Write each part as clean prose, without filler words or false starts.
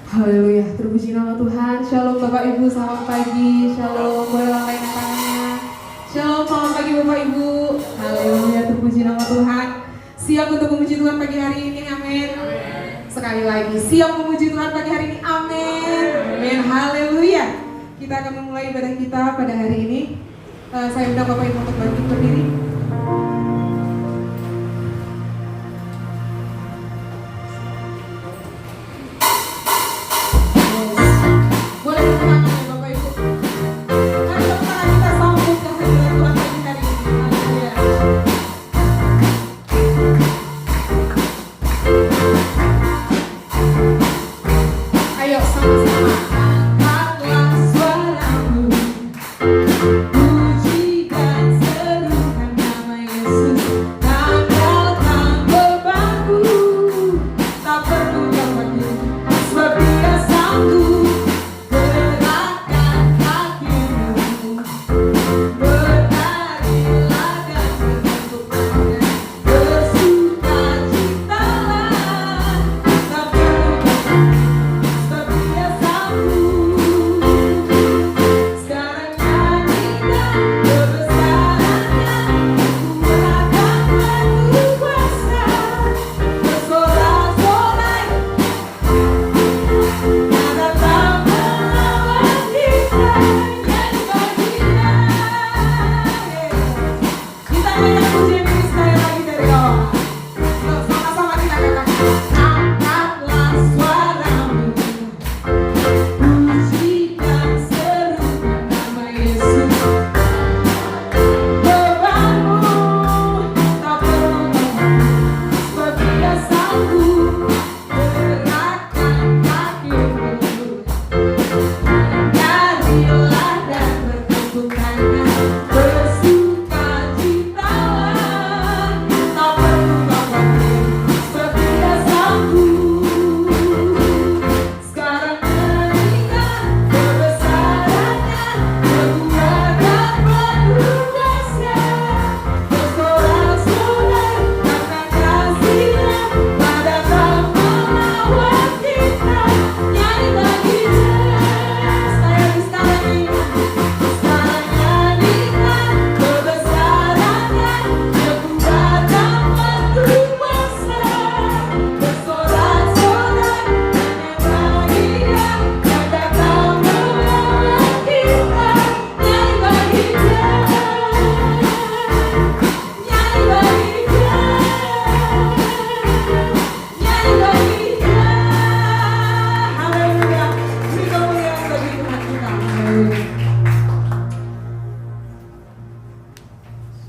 Haleluya, terpuji nama Tuhan. Shalom Bapak Ibu, selamat pagi. Shalom, boleh lambaikan tangannya. Shalom, selamat pagi Bapak Ibu. Haleluya, terpuji nama Tuhan. Siap untuk memuji Tuhan pagi hari ini, amin. Sekali lagi, siap memuji Tuhan pagi hari ini, amin. Amin, haleluya. Kita akan memulai ibadah kita pada hari ini. Saya undang Bapak Ibu untuk bangkit berdiri.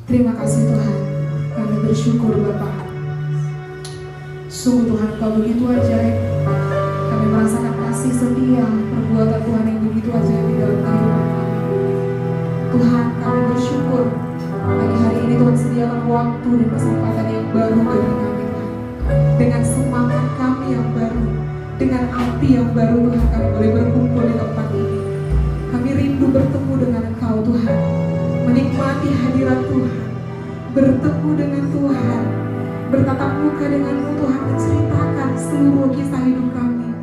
Terima kasih Tuhan, kami bersyukur Bapa. Sungguh Tuhan Kau begitu ajaib. Kami merasakan kasih setia, perbuatan Tuhan yang begitu ajaib di dalam kehidupan kami. Tuhan, kami bersyukur pagi hari ini Tuhan sediakan waktu dan kesempatan yang baru bagi kami Tuhan. Dengan semangat kami yang baru, dengan api yang baru Tuhan, kami boleh berkumpul bertemu dengan Engkau Tuhan, menikmati hadirat Tuhan, bertemu dengan Tuhan, bertatap muka denganmu Tuhan, menceritakan seluruh kisah hidup kami.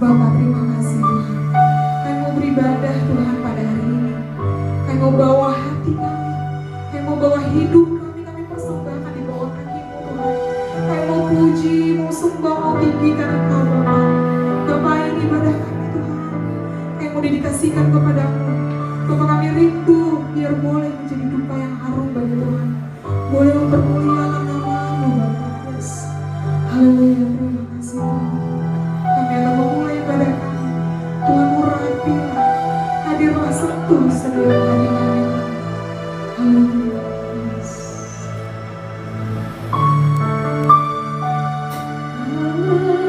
Bapa, terima kasih Tuhan. Kami mau beribadah Tuhan pada hari ini. Kami mau bawa hati kami, kami mau bawa hidup kami persembahkan di bawah kaki-Mu Tuhan. Kami mau puji, mau sembah, mau tinggikan Engkau Bapa. Bapa, ini ibadah kami Tuhan. Kami mau dedikasikan kepada-Mu. Bapa, kami rindu biar boleh menjadi dupa yang harum bagi Tuhan. Boleh mempermuliakan nama-Mu Bapa. Yes. Haleluya, terima kasih Tuhan. Kami akan memulai ibadah kami. Tuhan, urapilah, hadirlah, sentuh setiap hari kami. Haleluya. Yes. Haleluya.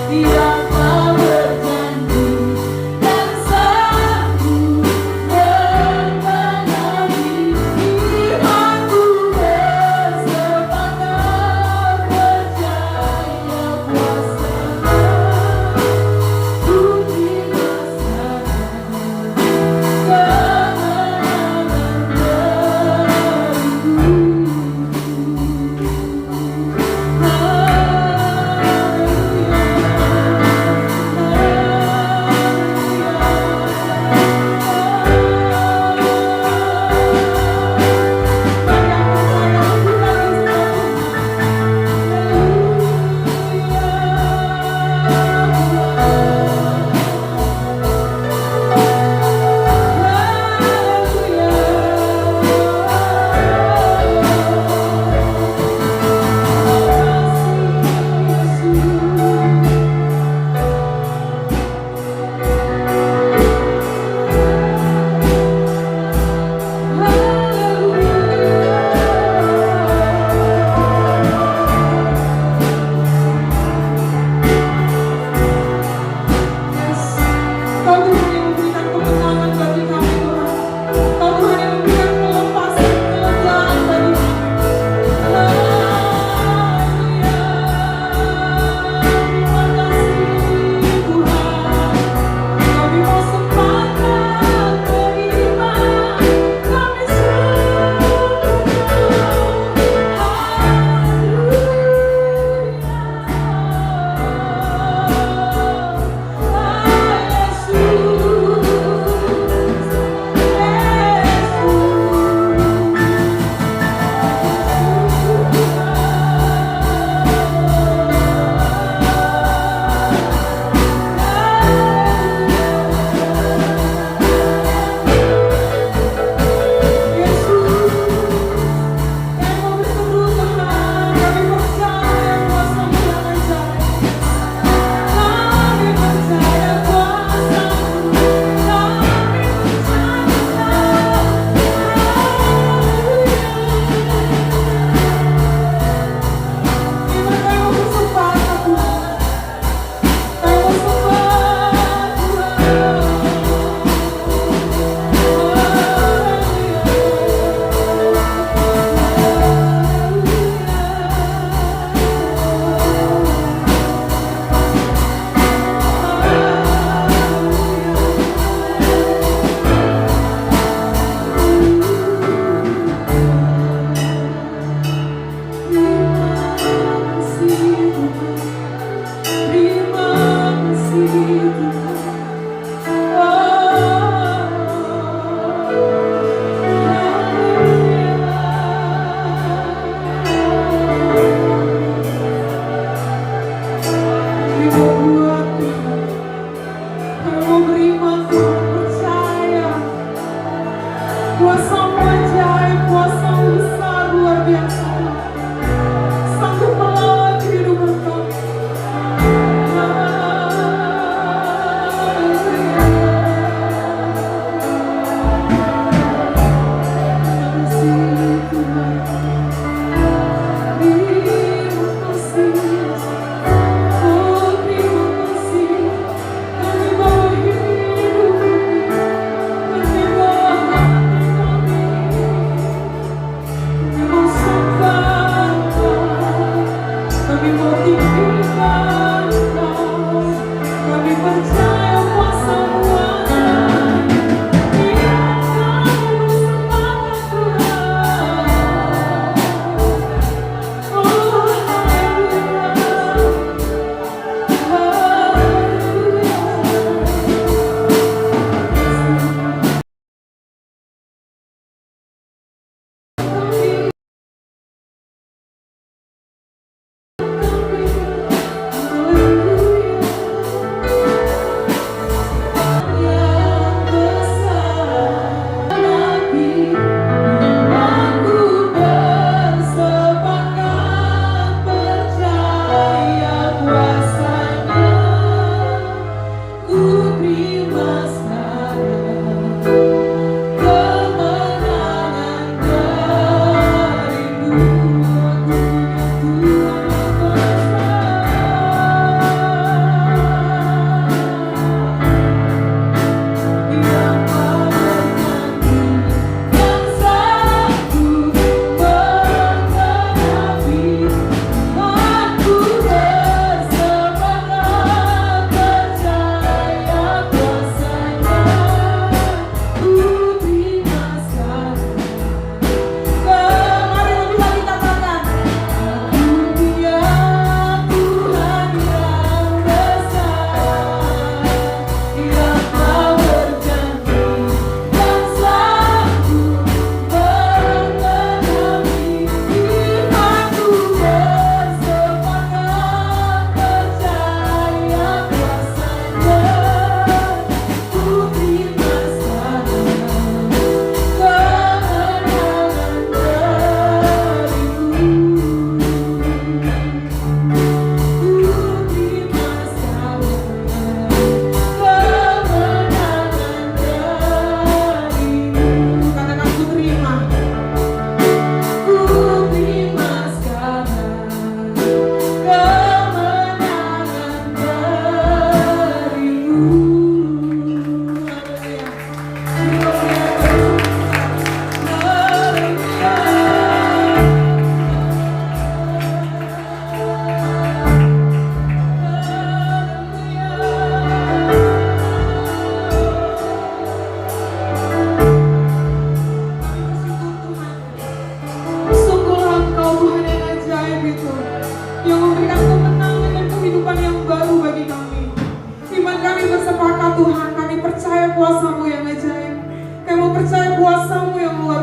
Hallelujah.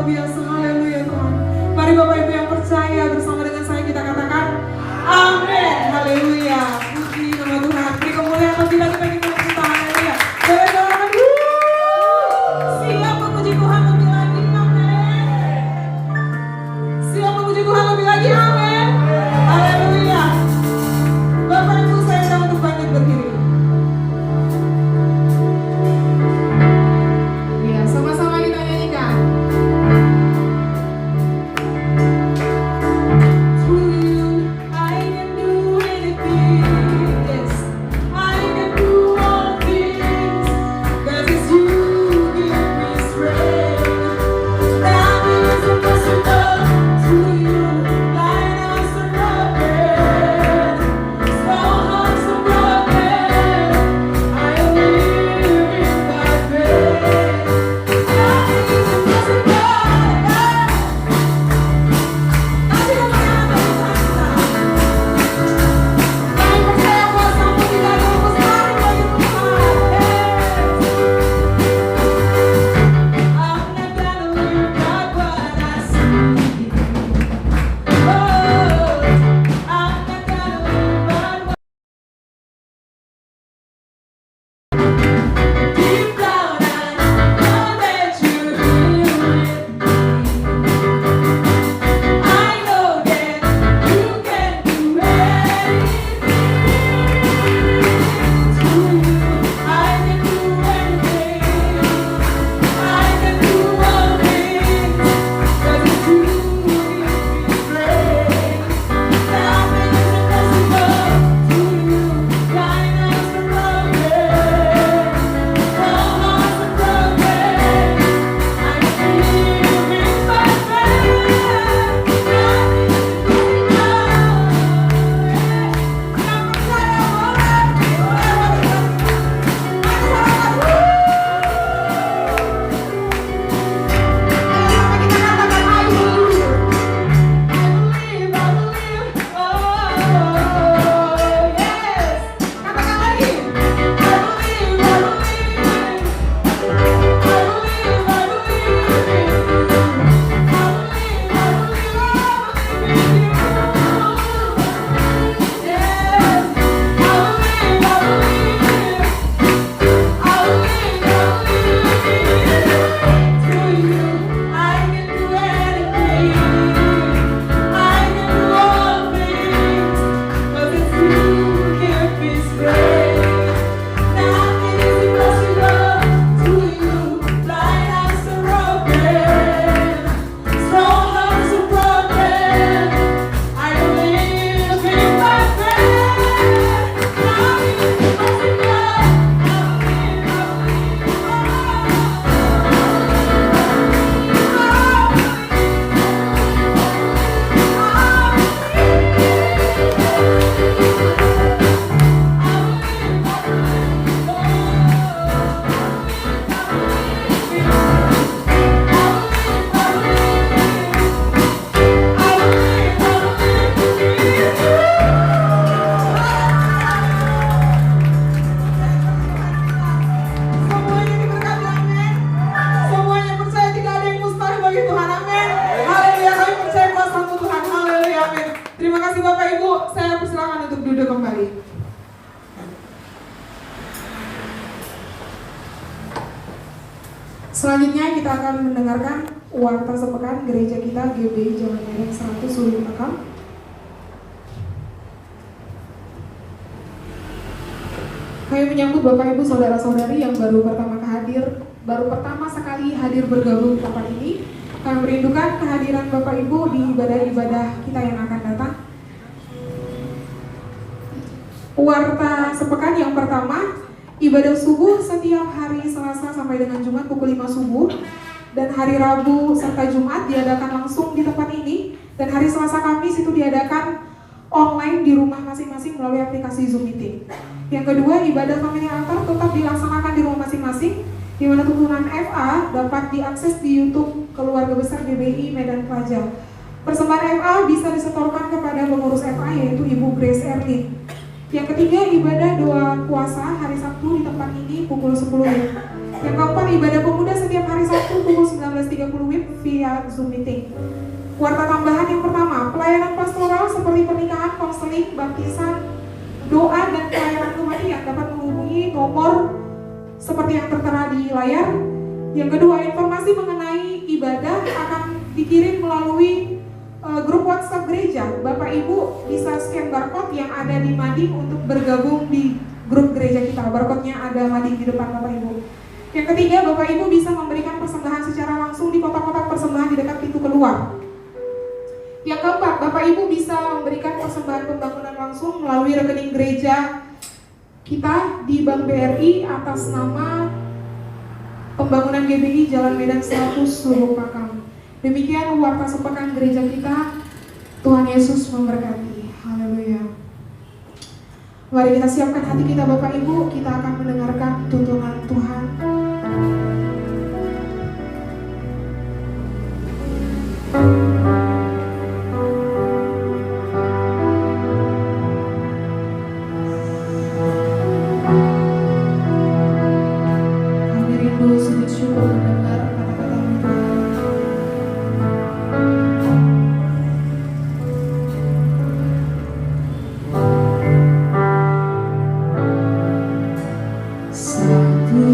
biasa. Haleluya Tuhan. Mari Bapak Ibu yang percaya bersama dengan saya kita katakan amin. Haleluya. Puji nama Tuhan. Beri kemuliaan bagi kita bagi kita. Haleluya. Doakan. Siap memuji Tuhan lebih lagi. Amin. Siap memuji Tuhan lebih lagi. Amin. Haleluya. Bapak Ibu saya undang untuk bangkit berdiri. Ya, sama-sama kita nyanyikan. Selanjutnya kita akan mendengarkan warta sepekan gereja kita GBI Jalan Medan 100 Sulung Pakam. Kami menyambut Bapak Ibu Saudara-saudari yang baru pertama sekali hadir bergabung di tempat ini. Kami merindukan kehadiran Bapak Ibu di ibadah-ibadah kita yang akan datang. Warta sepekan yang pertama, ibadah subuh setiap hari Selasa sampai dengan Jumat pukul 5 subuh, dan hari Rabu serta Jumat diadakan langsung di tempat ini, dan hari Selasa Kamis itu diadakan online di rumah masing-masing melalui aplikasi Zoom Meeting. Yang kedua, ibadah family altar tetap dilaksanakan di rumah masing-masing, di mana tuntunan FA dapat diakses di YouTube Keluarga Besar GBI Medan Praja. Persembahan FA bisa disetorkan kepada pengurus FA yaitu Ibu Grace Erlin. Yang ketiga, ibadah doa puasa hari Sabtu di tempat ini pukul 10 Yang keempat, ibadah pemuda setiap hari Sabtu pukul 19.30 WIB via Zoom meeting. Warta tambahan yang pertama, pelayanan pastoral seperti pernikahan, konseling, baptisan, doa, dan pelayanan kematian dapat menghubungi nomor seperti yang tertera di layar. Yang kedua, informasi mengenai ibadah akan dikirim melalui grup WhatsApp gereja. Bapak Ibu bisa scan barcode yang ada di mading untuk bergabung di grup gereja kita. Barcode-nya ada mading di depan Bapak Ibu. Yang ketiga, Bapak Ibu bisa memberikan persembahan secara langsung di kotak-kotak persembahan di dekat pintu keluar. Yang keempat, Bapak Ibu bisa memberikan persembahan pembangunan langsung melalui rekening gereja kita di Bank BRI atas nama Pembangunan GBI Jalan Medan 100 Lubuk Pakam. Demikian warta sepekan gereja kita. Tuhan Yesus memberkati. Haleluya. Mari kita siapkan hati kita Bapak Ibu, kita akan mendengarkan tuntunan Tuhan. Kami rindu sujud syukur mendengar kata-kata-Mu Tuhan. Satu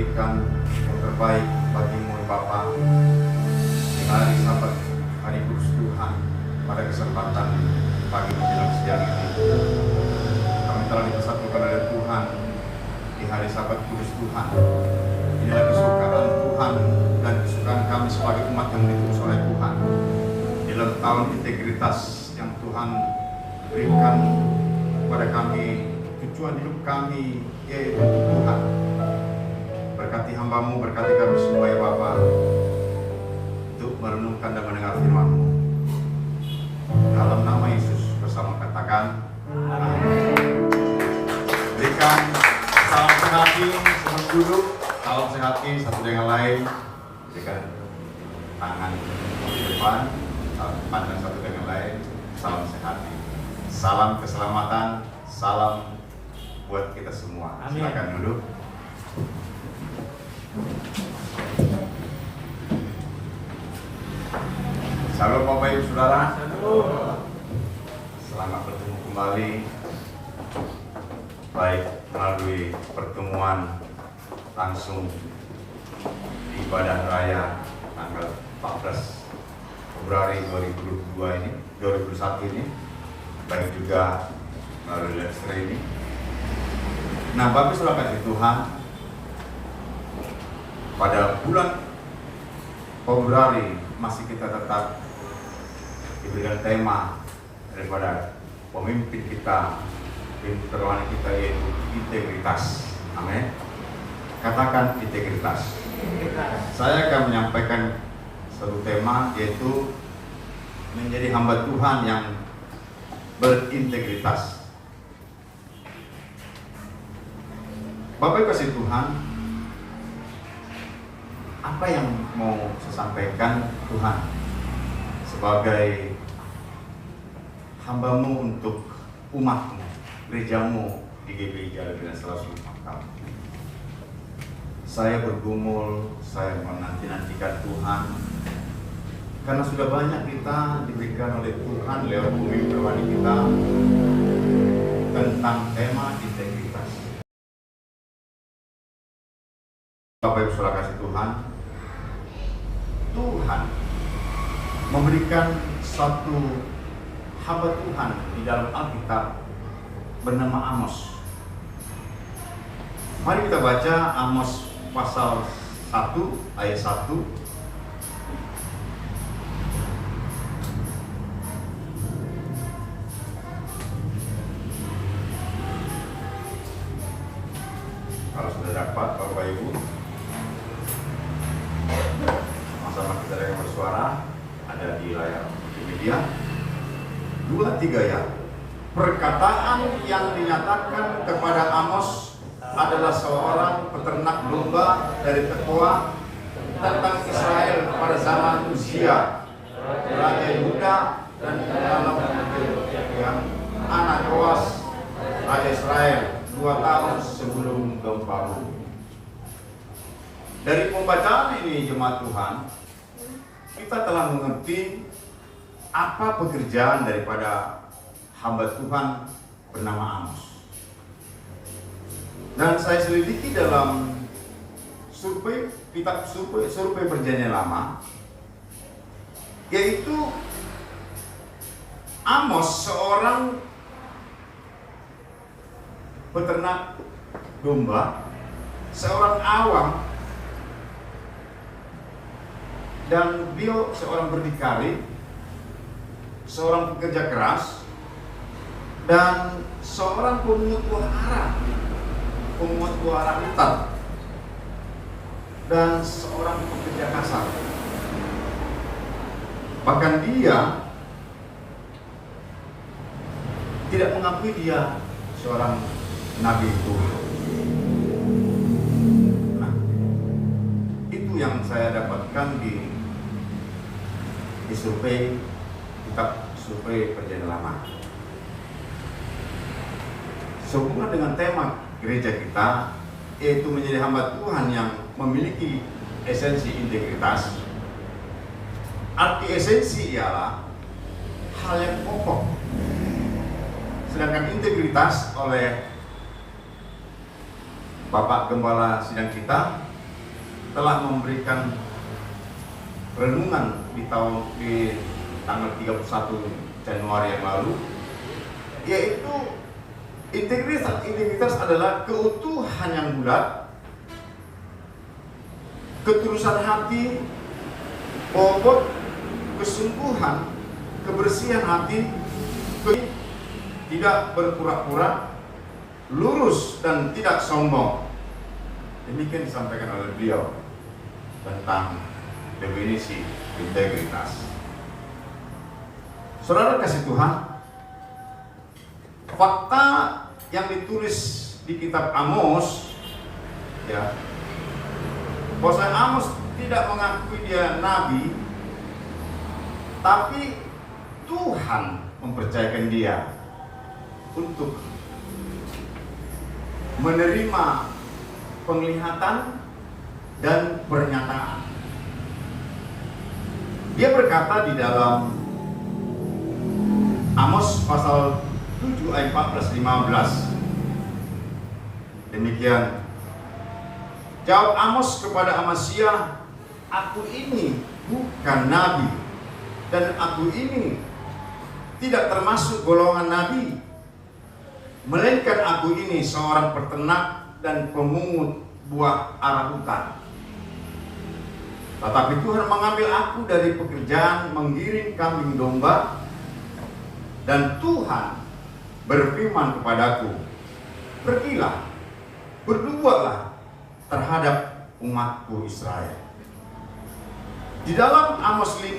berikan yang terbaik bagimu Bapa di hari Sabat, hari kudus Tuhan, pada kesempatan pagi menjelang siang ini. Kami telah dipersatukan oleh Tuhan di hari Sabat kudus Tuhan. Inilah kesukaan Tuhan dan kesukaan kami sebagai umat yang diutus oleh Tuhan di dalam tahun integritas yang Tuhan berikan kepada kami. Tujuan hidup kami yaitu Tuhan. Berkati hamba-Mu, berkati kami semua ya Bapa, untuk merenungkan dan mendengar firman-Mu. Dalam nama Yesus bersama katakan amin. Berikan salam sehati, selamat duduk, salam sehati satu dengan lain. Berikan tangan di depan, pandang satu dengan lain, salam sehati. Salam keselamatan, salam buat kita semua. Amin. Silakan duduk. Salam Bapak Ibu Saudara. Selamat bertemu kembali, baik melalui pertemuan langsung ibadah raya tanggal 14 Februari 2021 ini, baik juga melalui live streaming. Nah, Bapak sudah kasih Tuhan, pada bulan Februari masih kita tetap diberikan tema daripada pemimpin kita, pemimpin rohani kita, yaitu integritas. Amin. Katakan integritas. Saya akan menyampaikan satu tema, yaitu menjadi hamba Tuhan yang berintegritas. Bapak kasih Tuhan, apa yang mau saya sampaikan Tuhan sebagai hamba-Mu untuk umat-Mu, gereja-Mu di GBI Jalan dan Selalu Makam. Saya bergumul, saya menanti-nantikan Tuhan, karena sudah banyak kita diberikan oleh Tuhan lewat pemimpin rohani kita tentang tema integritas. Bapak Ibu Saudara kasih Tuhan, Tuhan memberikan satu hamba Tuhan di dalam Alkitab bernama Amos. Mari kita baca Amos pasal 1 ayat 1. Kalau sudah dapat Bapak Ibu, sama-sama kita yang bersuara, ada di layar di media. 2-3 ya. Perkataan yang dinyatakan kepada Amos adalah seorang peternak domba dari Tekoa tentang Israel pada zaman Uzia, Raja Yehuda, dan dalam yang anak Yoas, Raja Israel, 2 tahun sebelum gempa bumi. Dari pembacaan ini jemaat Tuhan, kita telah mengerti apa pekerjaan daripada hamba Tuhan bernama Amos. Dan saya selidiki dalam survei Perjanjian Lama, yaitu Amos seorang peternak domba, seorang awam, dan beliau seorang berdikari, seorang pekerja keras, dan seorang pemungut buah arah hutan, dan seorang pekerja kasar. Bahkan dia tidak mengakui dia seorang nabi Tuhan. Nah, itu yang saya dapatkan di survei kitab survei Perjanjian Lama. Sehubungan dengan tema gereja kita, yaitu menjadi hamba Tuhan yang memiliki esensi integritas. Arti esensi ialah hal yang pokok, sedangkan integritas oleh Bapak Gembala sidang kita telah memberikan renungan di tanggal 31 Januari yang lalu, yaitu integritas adalah keutuhan yang bulat, ketulusan hati, bobot, kesungguhan, kebersihan hati, tidak berpura-pura, lurus dan tidak sombong. Demikian disampaikan oleh beliau tentang definisi integritas. Saudara kasih Tuhan, fakta yang ditulis di kitab Amos, ya, bahwa Amos tidak mengakui dia nabi, tapi Tuhan mempercayakan dia untuk menerima penglihatan dan pernyataan. Dia berkata di dalam Amos pasal 7 ayat 14-15, demikian, jawab Amos kepada Amasya, aku ini bukan nabi, dan aku ini tidak termasuk golongan nabi, melainkan aku ini seorang peternak dan pemungut buah ara hutan. Tetapi Tuhan mengambil aku dari pekerjaan menggiring kambing domba, dan Tuhan berfirman kepadaku, pergilah, berbuatlah terhadap umatku Israel. Di dalam Amos 5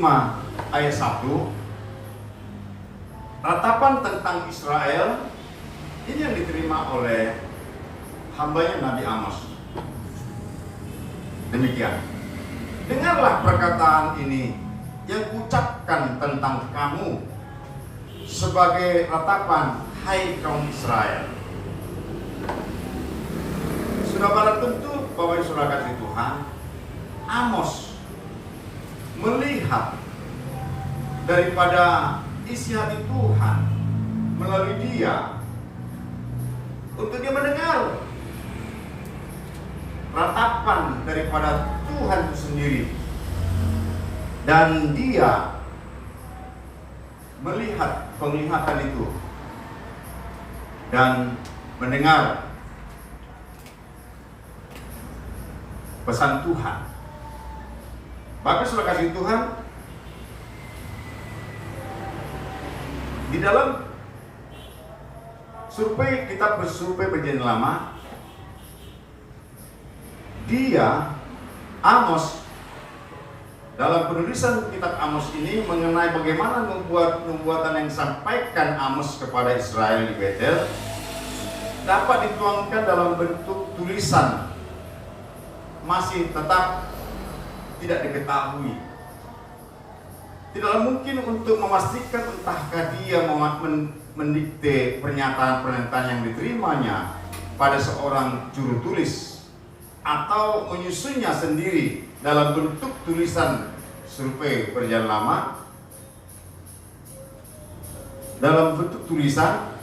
ayat 1, ratapan tentang Israel ini yang diterima oleh hambanya Nabi Amos. Demikian, dengarlah perkataan ini yang kuucapkan tentang kamu sebagai ratapan, hai kaum Israel. Sudah barang tentu Bapak Ibu Saudara kasih Tuhan, Amos melihat daripada isi hati Tuhan melalui dia, untuk dia mendengar ratapan daripada Tuhan itu sendiri, dan dia melihat penglihatan itu dan mendengar pesan Tuhan. Bapak sudah kasih Tuhan, di dalam survei, kita bersurvei perjanjian lama, dia, Amos, dalam penulisan kitab Amos ini mengenai bagaimana nubuatan yang disampaikan Amos kepada Israel di Betel dapat dituangkan dalam bentuk tulisan, masih tetap tidak diketahui. Tidaklah mungkin untuk memastikan entahkah dia mendikte pernyataan-pernyataan yang diterimanya pada seorang juru tulis atau menyusunnya sendiri dalam bentuk tulisan survei perjanjian lama, dalam bentuk tulisan,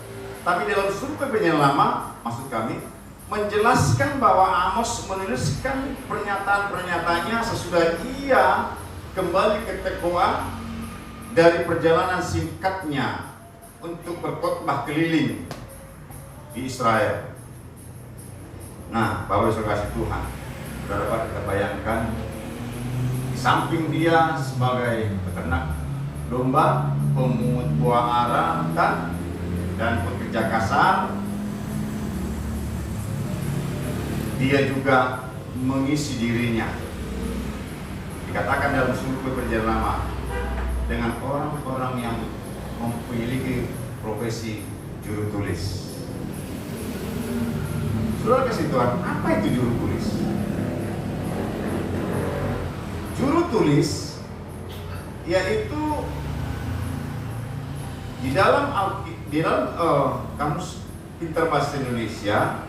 tapi dalam survei perjanjian lama, maksud kami, menjelaskan bahwa Amos menuliskan pernyataan-pernyataannya sesudah ia kembali ke Tekoa dari perjalanan singkatnya untuk berkhotbah keliling di Israel. Nah, Bapak Ibu kasih Tuhan, sudah dapat kita bayangkan, di samping dia sebagai peternak domba, pemungut buah ara hutan, dan pekerja kasar, dia juga mengisi dirinya, dikatakan dalam survei perjanjian lama, dengan orang-orang yang memiliki profesi juru tulis. Saudara kasih Tuhan, apa itu juru tulis? Juru tulis yaitu di dalam kamus Pintar Bahasa Indonesia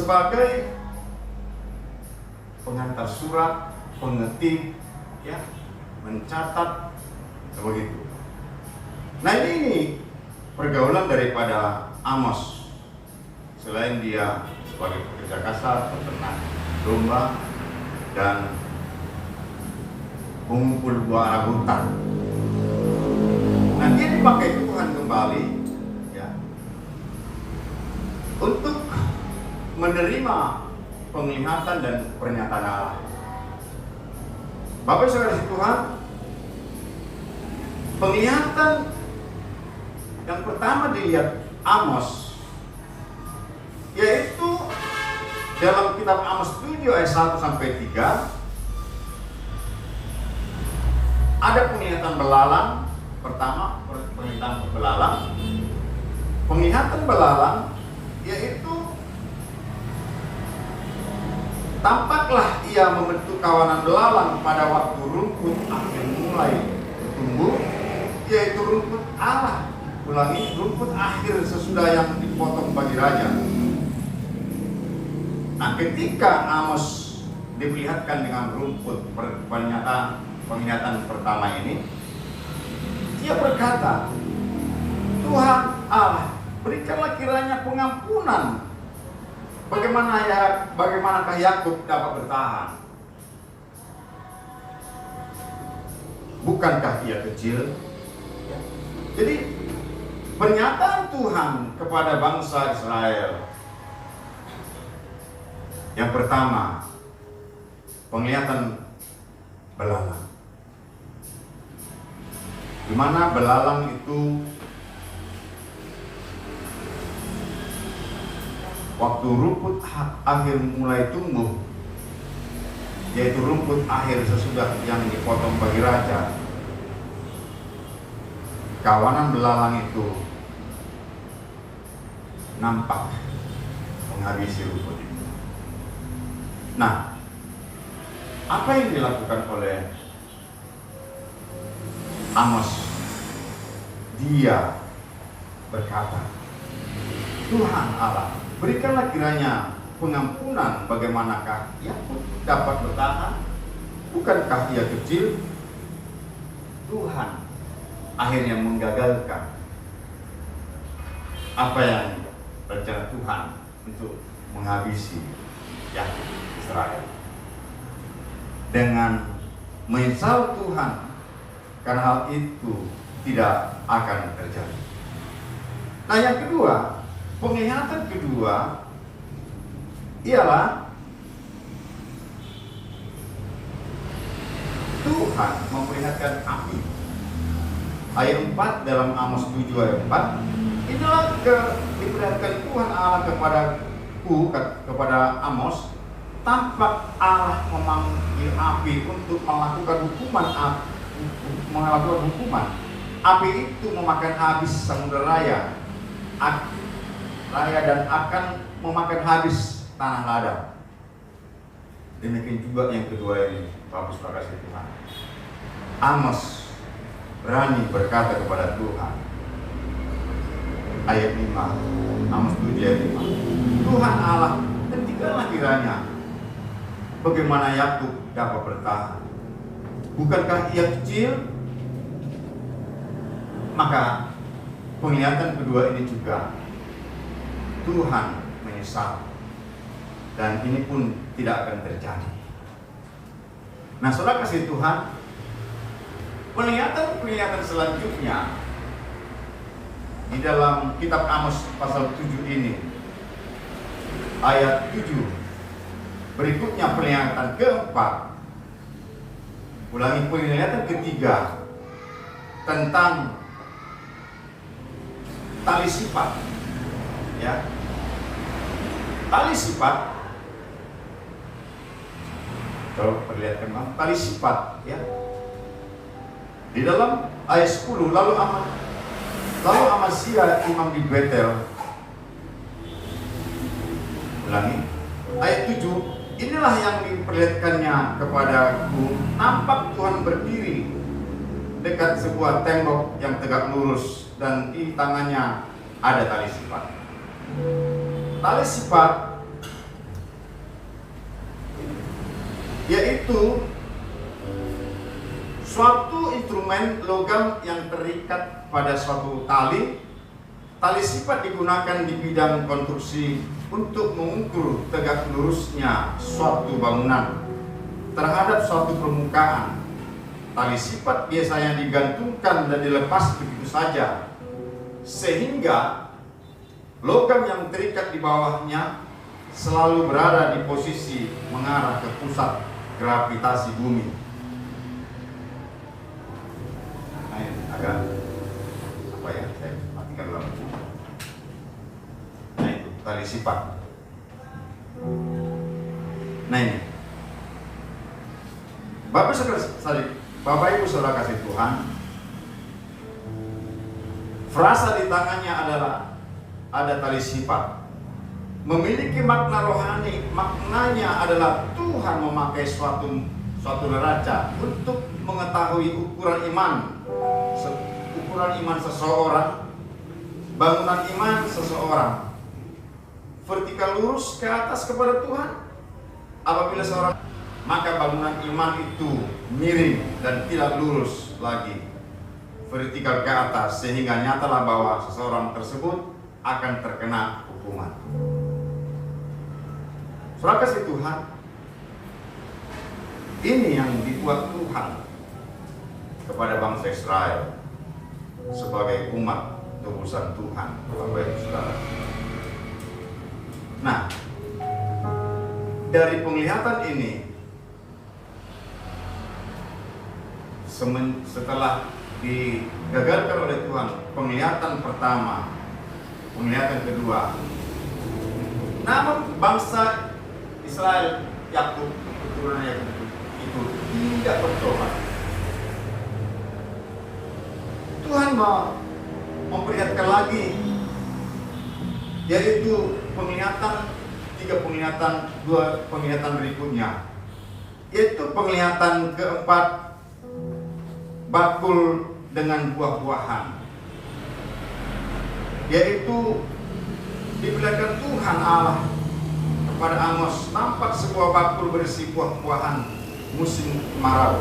sebagai pengantar surat, pengetik, ya, mencatat, begitu. Nah ini pergaulan daripada Amos. Selain dia sebagai pekerja kasar, peternak domba, dan pengumpul buah hutan. Nah dia dipakai Tuhan kembali, ya, untuk menerima penglihatan dan pernyataan Allah. Bapak saudara Tuhan, penglihatan yang pertama dilihat Amos, yaitu dalam kitab Amos 7 ayat 1 sampai 3, ada penglihatan belalang. Pertama, penglihatan belalang. Penglihatan belalang yaitu tampaklah ia membentuk kawanan belalang pada waktu rumput akhir mulai tumbuh, yaitu rumput Allah. Ulangi, rumput akhir sesudah yang dipotong bagi raja. Nah, ketika Amos diperlihatkan dengan rumput penglihatan pertama ini, dia berkata, Tuhan Allah, berikanlah kiranya pengampunan. Bagaimanakah Yakub dapat bertahan? Bukankah ia kecil? Jadi pernyataan Tuhan kepada bangsa Israel, yang pertama, penglihatan belalang. Di mana belalang itu waktu rumput akhir mulai tumbuh, yaitu rumput akhir sesudah yang dipotong bagi raja, kawanan belalang itu nampak menghabisi rumput itu. Nah, apa yang dilakukan oleh Amos? Dia berkata, Tuhan Allah, berikanlah kiranya pengampunan. Bagaimanakah Yakub dapat bertahan? Bukankah ia kecil? Tuhan akhirnya menggagalkan apa yang rencana Tuhan untuk menghabisi Yakub, Israel, dengan menyesal Tuhan karena hal itu tidak akan terjadi. Nah, yang kedua, penglihatan kedua ialah Tuhan memperlihatkan api. Ayat 4 dalam Amos 7 ayat 4, inilah diperlihatkan Tuhan Allah kepada Amos, tampak Allah memanggil api untuk melakukan hukuman. Api itu memakan habis samudera raya dan akan memakan habis tanah ladang. Demikian juga yang kedua ini, Bapak kasih Tuhan. Amos berani berkata kepada Tuhan. Ayat 5, Amos 7 ayat 5. Tuhan Allah, hentikanlah kiranya. Bagaimana Yakub dapat bertahan? Bukankah ia kecil? Maka penglihatan kedua ini juga Tuhan menyesal, dan ini pun tidak akan terjadi. Nah, saudara kasih Tuhan, penglihatan selanjutnya di dalam kitab Amos pasal 7 ini, ayat 7, berikutnya penglihatan keempat, ulangi penglihatan ketiga tentang tali sifat, ya. Tali sifat, kalau perlihatkan tali sifat, ya. Di dalam ayat 10, lalu Amazia imam di Betel, ulangi, ayat 7, inilah yang diperlihatkannya kepadaku, nampak Tuhan berdiri dekat sebuah tembok yang tegak lurus, dan di tangannya ada tali sifat. Tali sifat yaitu suatu instrumen logam yang terikat pada suatu tali. Tali sifat digunakan di bidang konstruksi untuk mengukur tegak lurusnya suatu bangunan terhadap suatu permukaan. Tali sifat biasanya digantungkan dan dilepas begitu saja, sehingga logam yang terikat di bawahnya selalu berada di posisi mengarah ke pusat gravitasi bumi. Nah, ini agak apa ya? Saya matikan lampu. Nah, itu tali sifat. Nah, ini. Bapak Ibu Saudara kasih Tuhan, frasa di tangannya adalah ada tali sifat. Memiliki makna rohani, maknanya adalah Tuhan memakai suatu neraca untuk mengetahui ukuran iman seseorang, bangunan iman seseorang, vertikal lurus ke atas kepada Tuhan. Apabila seorang, maka bangunan iman itu miring dan tidak lurus lagi, vertikal ke atas, sehingga nyatalah bahwa seseorang tersebut akan terkena hukuman. Saudara kasih Tuhan, ini yang dibuat Tuhan kepada bangsa Israel sebagai umat tebusan Tuhan, Bapak Ibu Saudara. Nah, dari penglihatan ini, setelah digagalkan oleh Tuhan penglihatan pertama, penglihatan kedua, namun bangsa Israel, Yakub, keturunan Yakub itu tidak bertobat. Tuhan mau memperlihatkan lagi, yaitu dua penglihatan berikutnya, yaitu penglihatan keempat, bakul dengan buah-buahan, yaitu diperlihatkan Tuhan Allah kepada Amos, nampak sebuah bakul berisi buah-buahan musim kemarau.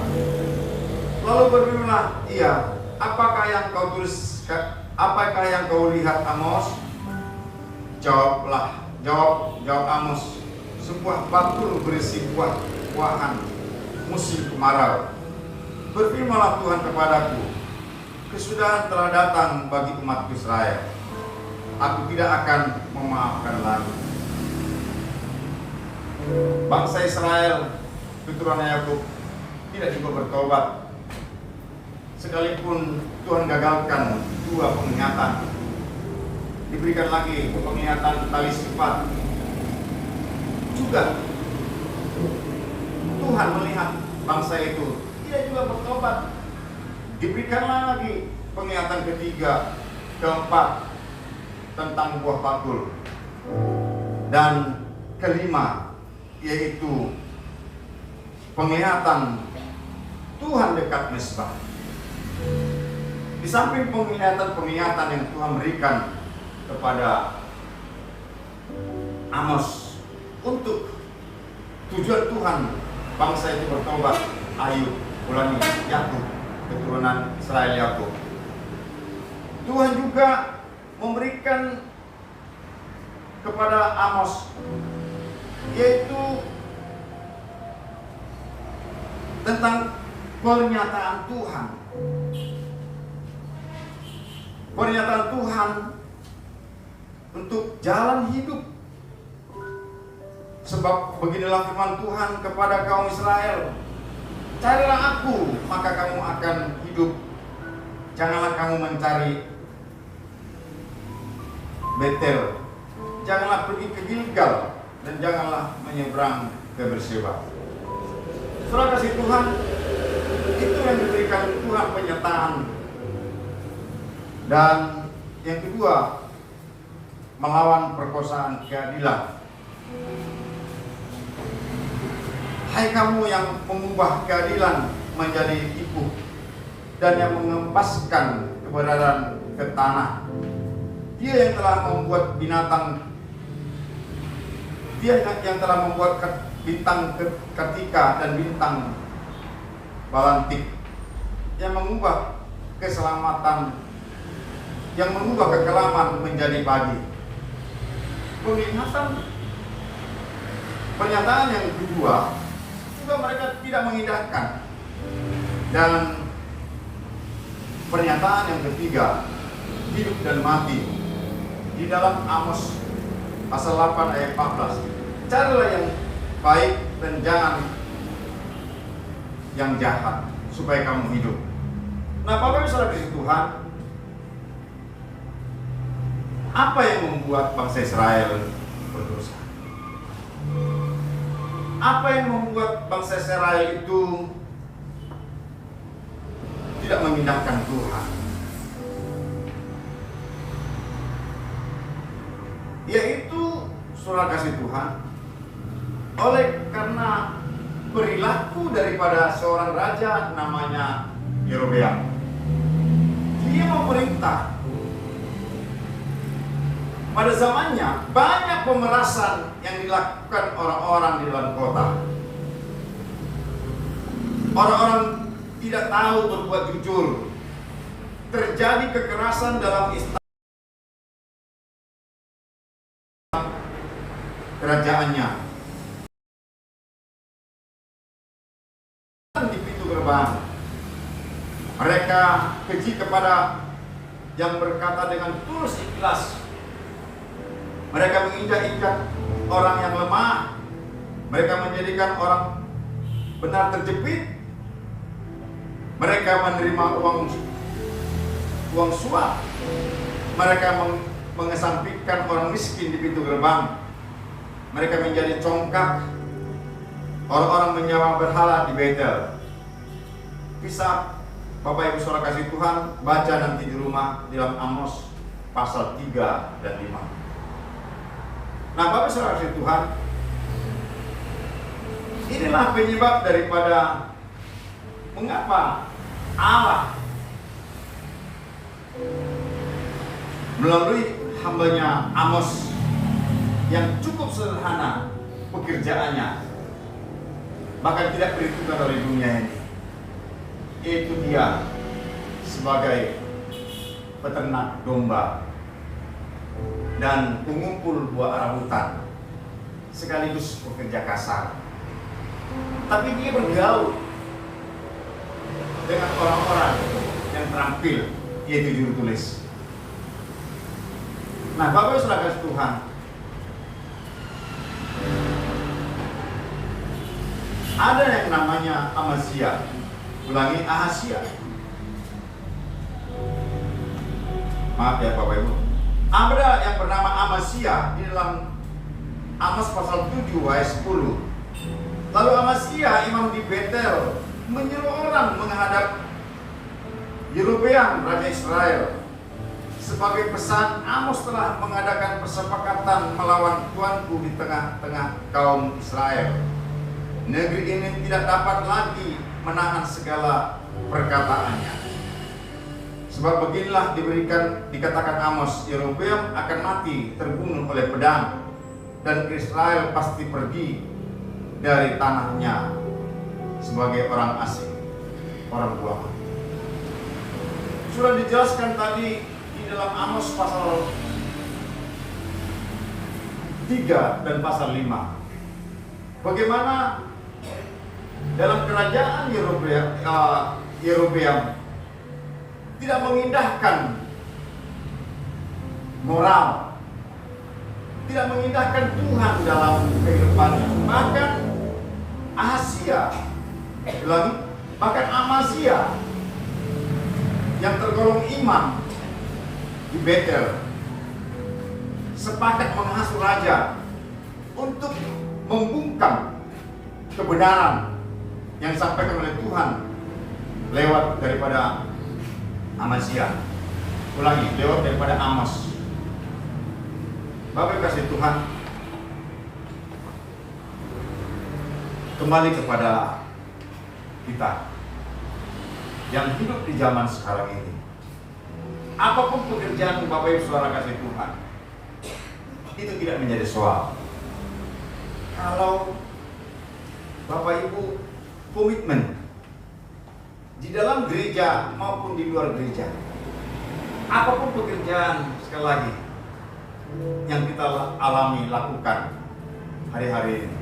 Lalu berfirmanlah ia, apakah yang kau tulis, apakah yang kau lihat Amos? Jawab Amos, sebuah bakul berisi buah-buahan musim kemarau. Berfirmanlah Tuhan kepadaku, kesudahan telah datang bagi umat Israel. Aku tidak akan memaafkan lagi. Bangsa Israel, keturunan Yakub, tidak juga bertobat. Sekalipun Tuhan gagalkan dua penglihatan, diberikan lagi penglihatan tali sifat. Juga Tuhan melihat bangsa itu tidak juga bertobat. Diberikan lagi penglihatan ketiga, keempat tentang buah bakul, dan kelima yaitu penglihatan Tuhan dekat mesbah. Di samping penglihatan yang Tuhan berikan kepada Amos untuk tujuan Tuhan bangsa itu bertobat, Ayub, ulangi, Yakub, keturunan Israel Yakub, Tuhan juga memberikan kepada Amos, yaitu tentang pernyataan Tuhan. Pernyataan Tuhan untuk jalan hidup. Sebab beginilah firman Tuhan kepada kaum Israel, carilah aku, maka kamu akan hidup. Janganlah kamu mencari Betel, janganlah pergi ke Gilgal, dan janganlah menyeberang ke Berseba. Saudara kasih Tuhan, itu yang diberikan Tuhan penyertaan. Dan yang kedua, melawan perkosaan keadilan. Hai kamu yang mengubah keadilan menjadi tipu dan yang mengempaskan kebenaran ke tanah. Dia yang telah membuat binatang, dia yang telah membuat bintang ketika dan bintang balantik yang mengubah keselamatan, yang mengubah kekelaman menjadi pagi. Pernyataan yang kedua juga mereka tidak mengindahkan. Dan pernyataan yang ketiga, hidup dan mati, di dalam Amos pasal 8 ayat 14. Carilah yang baik dan jangan yang jahat, supaya kamu hidup. Nah, Bapak Ibu Saudara kasih Tuhan, apa yang membuat bangsa Israel berdosa? Apa yang membuat bangsa Israel itu tidak mengindahkan Tuhan? Yaitu, saudara kasih Tuhan, oleh karena perilaku daripada seorang raja namanya Yerobeam. Dia memerintah. Pada zamannya banyak pemerasan yang dilakukan orang-orang di dalam kota. Orang-orang tidak tahu berbuat jujur. Terjadi kekerasan dalam istana kerajaannya. Di pintu gerbang, mereka keji kepada yang berkata dengan tulus ikhlas. Mereka menginjak-injak orang yang lemah. Mereka menjadikan orang benar terjepit. Mereka menerima uang suap. Mereka mengesampingkan orang miskin di pintu gerbang. Mereka menjadi congkak. Orang-orang menyewa berhala di Betel. Kisah Bapak Ibu Saudara kasih Tuhan, baca nanti di rumah di dalam Amos pasal 3 dan 5. Nah, Bapak Saudara kasih Tuhan, inilah penyebab daripada mengapa Allah melalui hambanya Amos yang cukup sederhana pekerjaannya, bahkan tidak perhitungkan oleh dunia ini, yaitu dia sebagai peternak domba dan pengumpul buah rambutan, sekaligus pekerja kasar. Tapi dia bergaul dengan orang-orang yang terampil, yaitu juru tulis. Nah, Bapak Ibu Saudara kasih Tuhan, ada yang namanya Amazia, ulangi Ahazia. Maaf ya Bapak Ibu. Ada yang bernama Amazia di dalam Amos pasal 7 ayat 10. Lalu Amazia imam di Betel menyuruh orang menghadap Yerobeam raja Israel. Sebagai pesan, Amos telah mengadakan persepakatan melawan tuanku di tengah-tengah kaum Israel. Negeri ini tidak dapat lagi menahan segala perkataannya. Sebab beginilah dikatakan Amos, Yerobeam akan mati terbunuh oleh pedang, dan Israel pasti pergi dari tanahnya sebagai orang asing, orang buangan. Sudah dijelaskan tadi di dalam Amos pasal 3 dan pasal 5. Bagaimana dalam kerajaan Yerobeam tidak mengindahkan moral, tidak mengindahkan Tuhan dalam kehidupannya. Bahkan bahkan Amazia yang tergolong imam di Betel sepakat menghasut raja untuk membungkam kebenaran yang disampaikan oleh Tuhan lewat daripada Amazia. Ulangi, lewat daripada Amos. Bapak kasih Tuhan, kembali kepada kita yang hidup di zaman sekarang ini. Apapun pekerjaan Bapak Ibu Saudara kasih Tuhan, itu tidak menjadi soal. Kalau Bapak Ibu, komitmen di dalam gereja maupun di luar gereja. Apapun pekerjaan, sekali lagi, yang kita alami, lakukan hari-hari ini,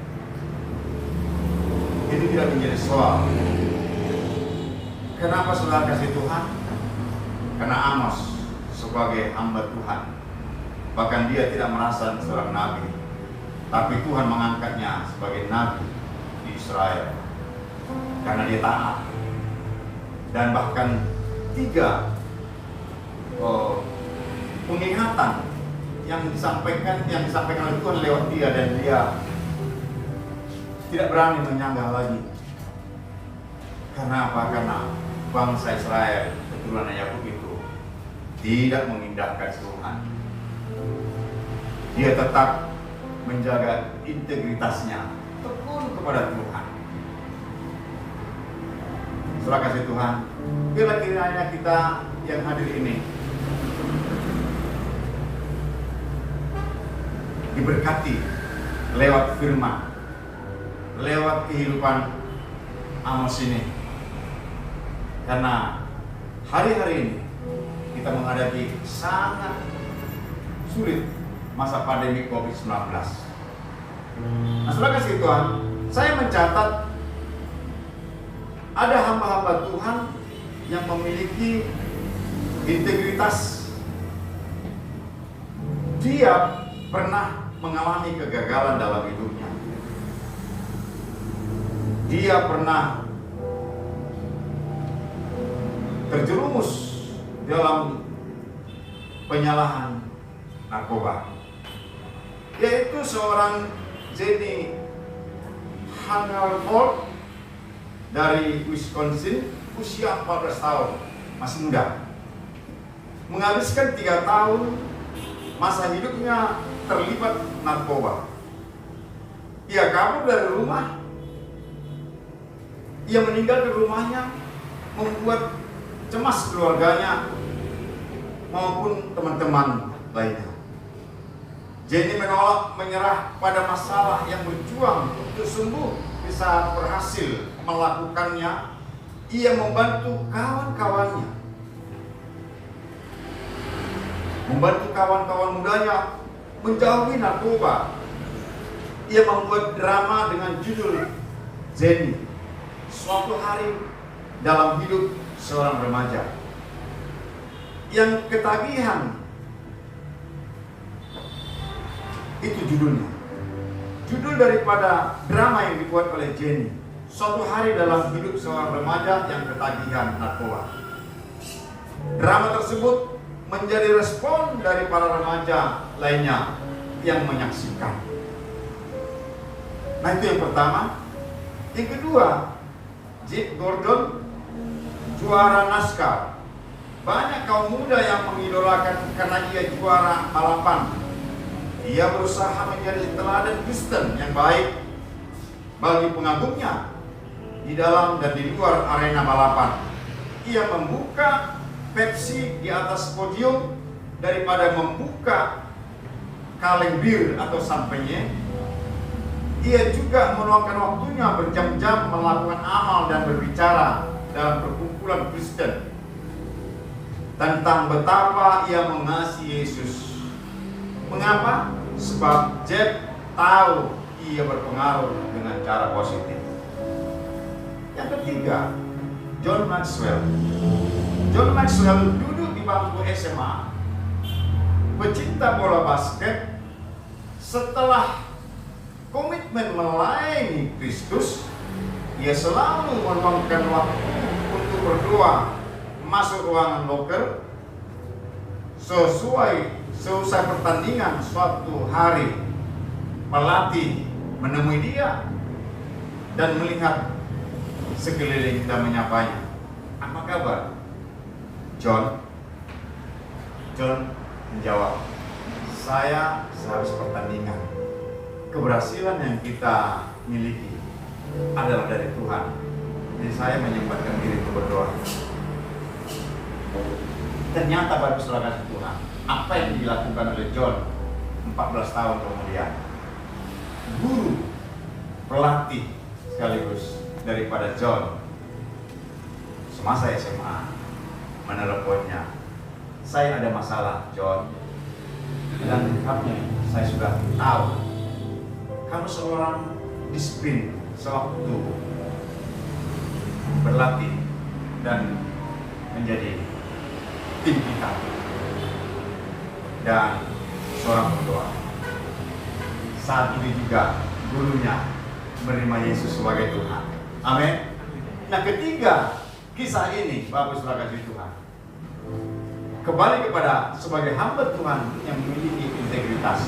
itu tidak menjadi soal. Kenapa saudara kasih Tuhan? Karena Amos sebagai hamba Tuhan, bahkan dia tidak merasa seorang nabi, tapi Tuhan mengangkatnya sebagai nabi di Israel karena dia taat. Dan bahkan 3 penglihatan yang disampaikan oleh Tuhan lewat dia, dan dia tidak berani menyanggah lagi. Karena apa? Karena bangsa Israel, keturunan Yakub itu tidak mengindahkan Tuhan. Dia tetap menjaga integritasnya, tekun kepada Tuhan. Saudara kasih Tuhan, bila kiranya kita yang hadir ini diberkati lewat firman, lewat kehidupan Amos ini. Karena hari-hari ini kita menghadapi sangat sulit masa pandemi COVID-19. Nah, saudara kasih Tuhan, saya mencatat ada hamba-hamba Tuhan yang memiliki integritas. Dia pernah mengalami kegagalan dalam hidupnya. Dia pernah terjerumus dalam penyalahan narkoba, yaitu seorang Jenny Hangerford dari Wisconsin, usia 14 tahun, masih muda, menghabiskan 3 tahun masa hidupnya terlibat narkoba. Ia kabur dari rumah, ia meninggalkan rumahnya, membuat cemas keluarganya maupun teman-teman lainnya. Jenny menolak menyerah pada masalah yang berjuang untuk sembuh. Di saat berhasil melakukannya, ia membantu kawan-kawannya, membantu kawan-kawan mudanya menjauhi narkoba. Ia membuat drama dengan judul Jenny, Suatu Hari dalam Hidup Seorang Remaja, yang ketagihan. Itu judulnya. Judul daripada drama yang dibuat oleh Jenny, Suatu Hari dalam Hidup Seorang Remaja yang Ketagihan Narkoba. Drama tersebut menjadi respon dari para remaja lainnya yang menyaksikan. Nah, itu yang pertama. Yang kedua, Jeep Gordon, juara NASCAR. Banyak kaum muda yang mengidolakan karena ia juara balapan. Ia berusaha menjadi teladan Kristen yang baik bagi pengagumnya di dalam dan di luar arena balapan. Ia membuka Pepsi di atas podium daripada membuka kaleng bir atau sampainya. Ia juga meluangkan waktunya berjam-jam melakukan amal dan berbicara dalam perkumpulan Kristen tentang betapa ia mengasihi Yesus. Mengapa? Sebab Jeff tahu ia berpengaruh dengan cara positif. Yang ketiga, John Maxwell. John Maxwell duduk di bangku SMA, pecinta bola basket. Setelah komitmen melayani Kristus, ia selalu meluangkan waktu untuk berdoa, masuk ruangan loker. Selesai pertandingan, suatu hari pelatih menemui dia dan melihat sekeliling dan menyapanya. Apa kabar, John? John menjawab, saya sehabis pertandingan. Keberhasilan yang kita miliki adalah dari Tuhan. Jadi saya menyempatkan diri untuk berdoa. Ternyata baru saudara kasih Tuhan, apa yang dilakukan oleh John 14 tahun kemudian, guru, pelatih, sekaligus daripada John semasa SMA meneleponnya, "Saya ada masalah, John." Dan saya sudah tahu kamu seorang disiplin sewaktu berlatih dan menjadi tim kita dan seorang berdoa. Saat ini juga gurunya menerima Yesus sebagai Tuhan. Amin. Nah, ketiga kisah ini, Bapak Saudara kasih Tuhan, kembali kepada sebagai hamba Tuhan yang memiliki integritas.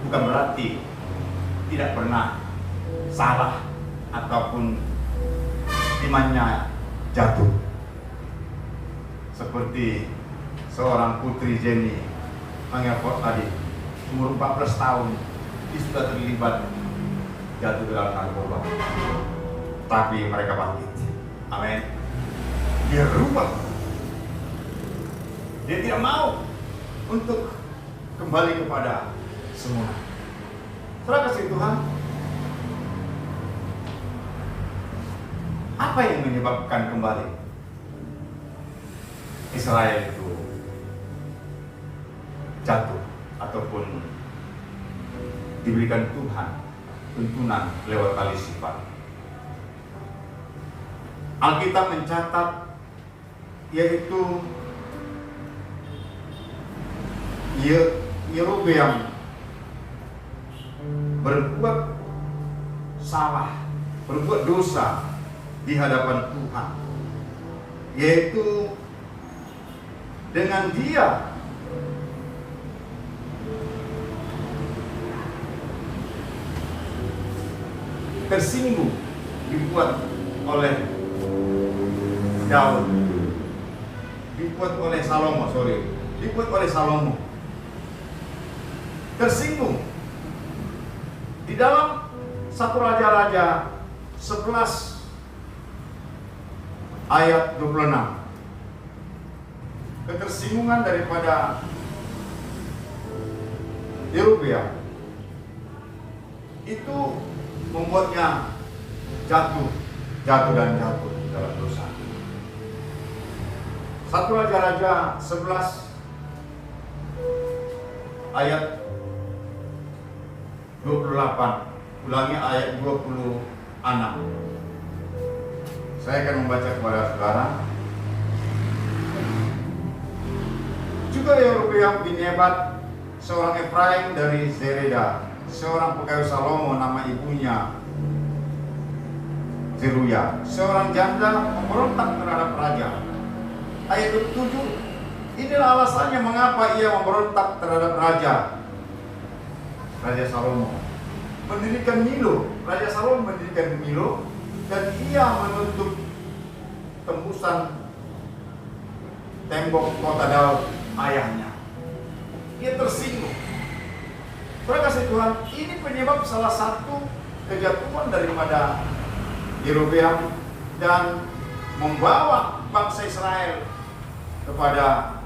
Bukan berarti tidak pernah salah ataupun imannya jatuh. Seperti seorang putri Jenny Mangelford tadi, umur 14 tahun, dia sudah terlibat jatuh dalam narkoba. Tapi mereka bangkit. Amin. Dia rubah. Dia tidak mau untuk kembali kepada semula. Saudara kasih Tuhan, apa yang menyebabkan kembali Israel itu jatuh ataupun diberikan Tuhan tuntunan lewat tali sifat? Alkitab mencatat yaitu Yerobeam berbuat salah, berbuat dosa di hadapan Tuhan, yaitu dengan dia tersinggung dibuat oleh Daud, dibuat oleh Salomo, tersinggung di dalam 1 Raja-Raja 11 ayat 26. Ketersinggungan daripada Yerobeam itu membuatnya jatuh dalam dosa. 1 Raja-Raja 11 ayat 28, ulangi ayat 26. Saya akan membaca kepada saudara. Juga Yerobeam bin Nebat, seorang Efraim dari Zereda, seorang pegawai Salomo, nama ibunya Zeruya, seorang janda memberontak terhadap raja. Ayat 7, inilah alasannya mengapa ia memberontak terhadap Raja Salomo. Raja Salomo mendirikan Milo, dan ia menutup tembusan tembok kota Daud ayahnya. Ia tersinggung. Saudara kasih Tuhan, ini penyebab salah satu kejatuhan daripada Yerobeam dan membawa bangsa Israel kepada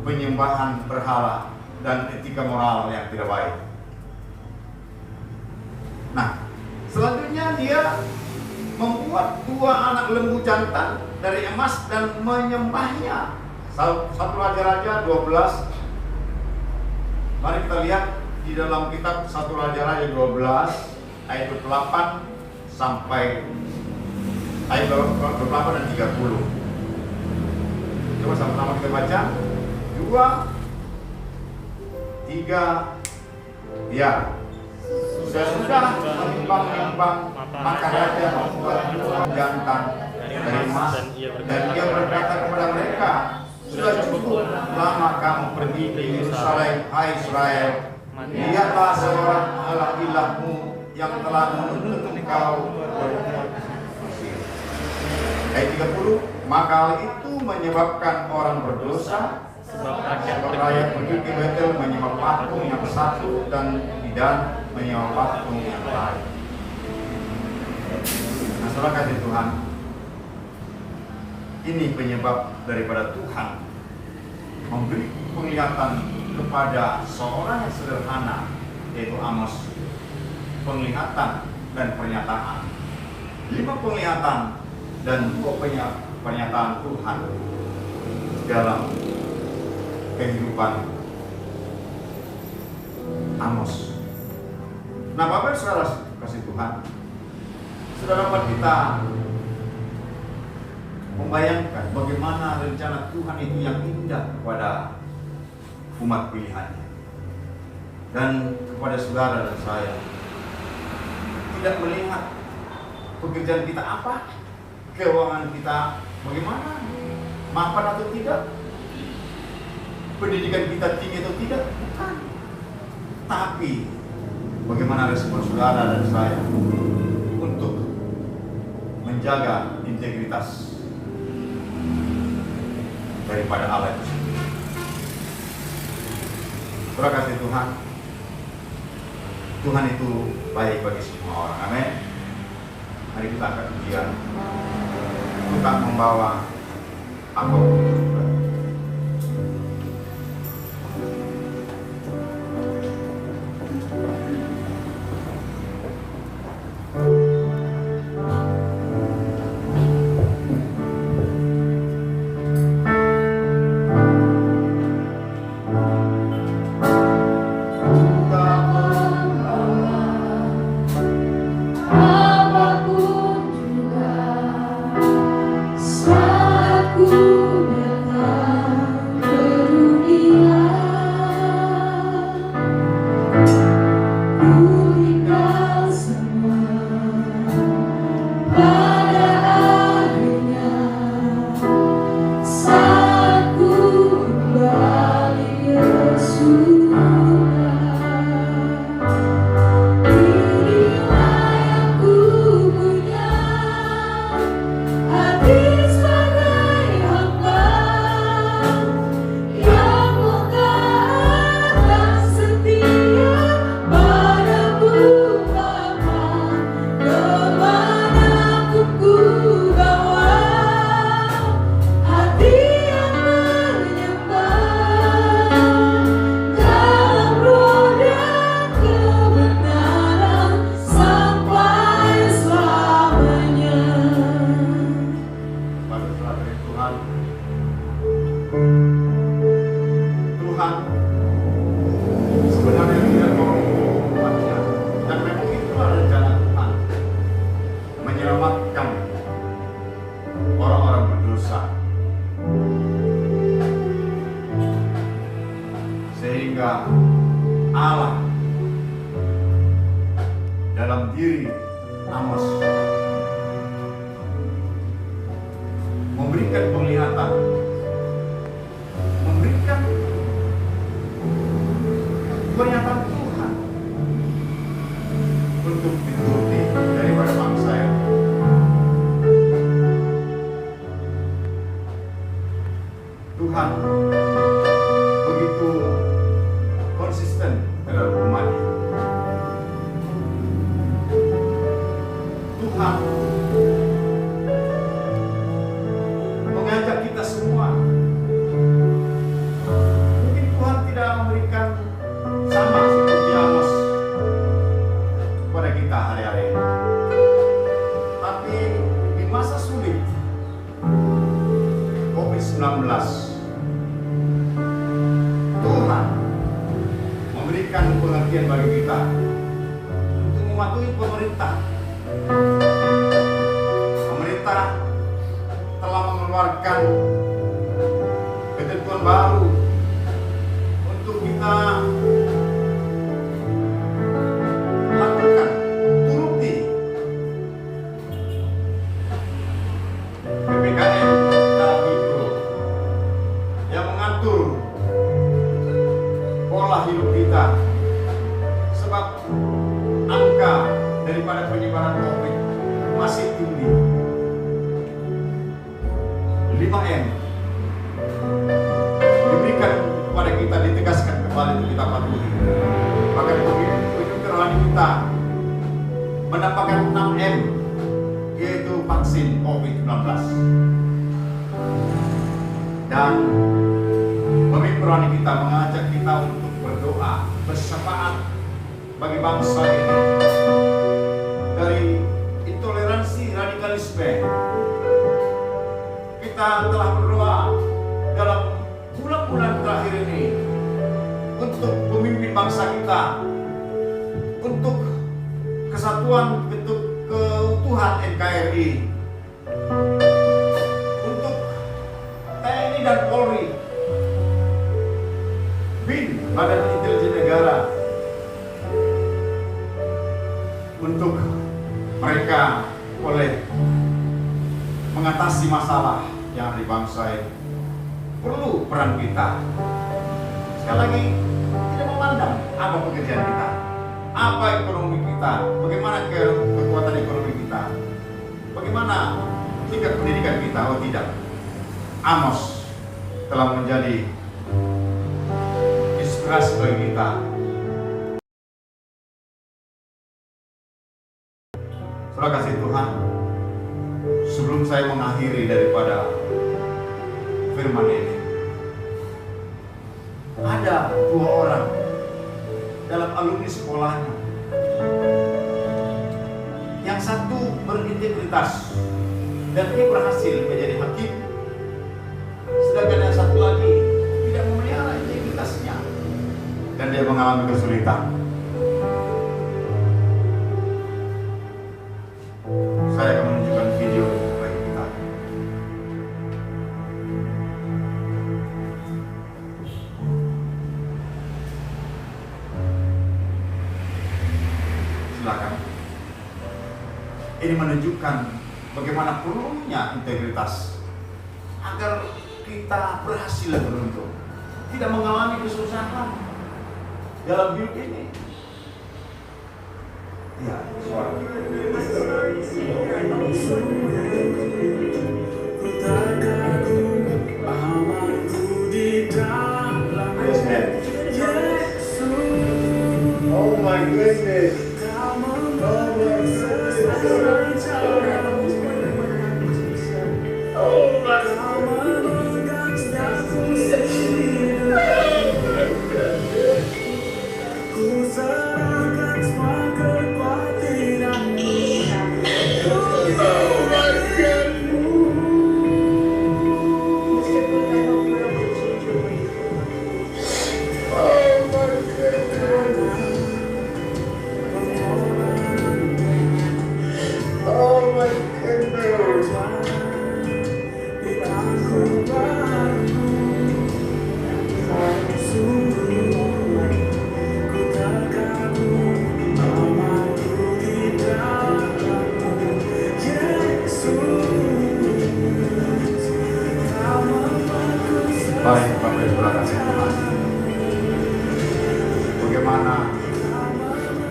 penyembahan berhala dan etika moral yang tidak baik. Nah, selanjutnya dia membuat 2 anak lembu jantan dari emas dan menyembahnya. 1 Raja-Raja 12. Mari kita lihat di dalam kitab 1 Raja-Raja 12 ayat 28 sampai ayat 28 dan 30. Coba sama-sama kita baca. 2, 3, ya. Sudah menimbang-nimbang, maka raja membuat 2 jantan dari emas, dan ia berkata kepada mereka, sudah cukup lama kamu pergi ke Yerusalem, hai Israel. Lihatlah seorang Allah ilahmu yang telah menuntut engkau berbuat Mesir. Ayat 30, maka hal itu menyebabkan orang berdosa, sebab rakyat pergi ke Betel menyembah patung yang satu, dan Dan menyembah patung yang lain. Nah, saudara kasih Tuhan, ini penyebab daripada Tuhan memberi penglihatan kepada seorang yang sederhana, yaitu Amos, penglihatan dan pernyataan. 5 penglihatan dan 2 pernyataan Tuhan dalam kehidupan Amos. Nah, Bapak Saudara kasih Tuhan, sudah dapat kita membayangkan bagaimana rencana Tuhan itu yang indah kepada umat pilihannya dan kepada saudara dan saya. Tidak melihat pekerjaan kita apa, keuangan kita bagaimana, mapan atau tidak, pendidikan kita tinggi atau tidak, bukan. Tapi bagaimana respon saudara dan saya untuk menjaga integritas daripada Allah itu sendiri. Terima kasih Tuhan. Tuhan itu baik bagi semua orang. Amin. Mari kita angkat ujian. Kita membawa apapun juga. Sehingga Allah dalam diri Amos memberikan penglihatan, memberikan pernyataan Tuhan untuk dituruti daripada bangsa yang Tuhan begitu konsisten dalam umatnya. Tuhan mengajak kita semua. Mungkin Tuhan tidak memberikan sama seperti Amos kepada kita hari-hari ini. Tapi di masa sulit COVID-19, Tuhan memberikan pengertian bagi kita untuk mematuhi pemerintah. Pemerintah telah mengeluarkan ketentuan baru untuk kita lakukan, turuti PPKM skala mikro yang mengatur pola hidup kita, sebab angka daripada penyebaran COVID masih tinggi. 5M diberikan kepada kita, ditegaskan kembali untuk kita patuhi. Bahkan ujung rohani kita mendapatkan 6M, yaitu vaksin COVID-19. Dan pemimpin rohani kita mengajak kita untuk berdoa, bersyafaat bagi bangsa ini, dari intoleransi radikalisme. Kita telah berdoa dalam bulan-bulan terakhir ini untuk pemimpin bangsa kita, untuk kesatuan, untuk keutuhan NKRI, untuk TNI dan Polri, BIN, Badan Intelijen Negara, untuk mereka boleh mengatasi masalah yang ada di bangsa ini. Perlu peran kita. Sekali lagi, tidak memandang apa pekerjaan kita, apa ekonomi kita, bagaimana kekuatan ekonomi kita, bagaimana tingkat pendidikan kita. Oh tidak, Amos telah menjadi inspirasi bagi kita. Terima kasih Tuhan. Sebelum saya mengakhiri daripada firman ini, ada 2 orang dalam alumni sekolahnya. Yang satu berintegritas dan dia berhasil menjadi hakim, sedangkan yang satu lagi tidak memelihara integritasnya dan dia mengalami kesulitan. Saya akan menunjukkan video bagi kita. Silakan. Ini menunjukkan bagaimana perlunya integritas agar kita berhasil dan beruntung, tidak mengalami kesusahan dalam hidup ini. Ya, suara. Oh my goodness. Baik, Bapak Ibu kasih Tuhan. Bagaimana